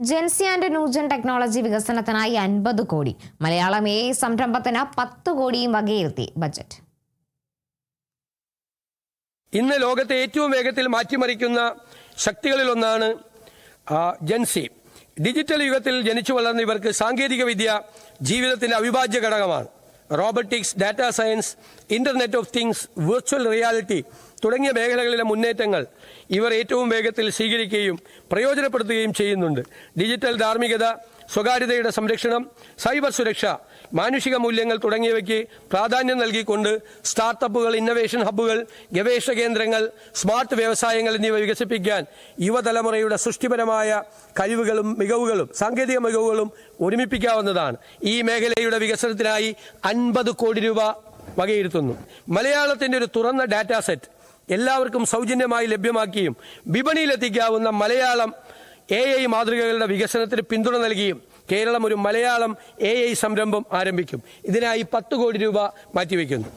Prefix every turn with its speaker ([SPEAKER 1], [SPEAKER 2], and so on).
[SPEAKER 1] Jency and new gen technology വികസനത്തിനായി 50 കോടി. Malayalam AI സംരംഭത്തിന് 10 കോടിയും വകയിരുത്തി ബജറ്റ്.
[SPEAKER 2] ഇന്ന് ലോകത്തെ ഏറ്റവും വേഗത്തിൽ മാറ്റിമറിക്കുന്ന ശക്തികളിലൊന്നാണ് ജെൻസി. ഡിജിറ്റൽ യുഗത്തിൽ ജനിച്ചു വളർന്ന ഇവർക്ക് സാങ്കേതിക വിദ്യ ജീവിതത്തിന്റെ അവിഭാജ്യ ഘടകമാണ്. Robotics, data science, internet of things, virtual reality തുടങ്ങിയ മേഖലകളിലെ മുന്നേറ്റങ്ങൾ ഇവർ ഏറ്റവും വേഗത്തിൽ സ്വീകരിക്കുകയും പ്രയോജനപ്പെടുത്തുകയും ചെയ്യുന്നുണ്ട്. ഡിജിറ്റൽ ധാർമ്മികത, സ്വകാര്യതയുടെ സംരക്ഷണം, സൈബർ സുരക്ഷ, മാനുഷിക മൂല്യങ്ങൾ തുടങ്ങിയവയ്ക്ക് പ്രാധാന്യം നൽകിക്കൊണ്ട് സ്റ്റാർട്ടപ്പുകൾ, ഇന്നവേഷൻ ഹബ്ബുകൾ, ഗവേഷണ കേന്ദ്രങ്ങൾ, സ്മാർട്ട് വ്യവസായങ്ങൾ എന്നിവ വികസിപ്പിക്കാൻ യുവതലമുറയുടെ സൃഷ്ടിപരമായ കഴിവുകളും മികവുകളും സാങ്കേതിക മികവുകളും ഒരുമിപ്പിക്കാവുന്നതാണ്. ഈ മേഖലയുടെ വികസനത്തിനായി 50 കോടി രൂപ വകയിരുത്തുന്നു. മലയാളത്തിന്റെ ഒരു തുറന്ന ഡാറ്റാ സെറ്റ് എല്ലാവർക്കും സൗജന്യമായി ലഭ്യമാക്കിയും വിപണിയിലെത്തിക്കാവുന്ന മലയാളം AI മാതൃകകളുടെ വികസനത്തിന് പിന്തുണ നൽകിയും കേരളം ഒരു മലയാളം AI സംരംഭം ആരംഭിക്കും. ഇതിനായി 10 കോടി രൂപ മാറ്റിവെക്കുന്നു.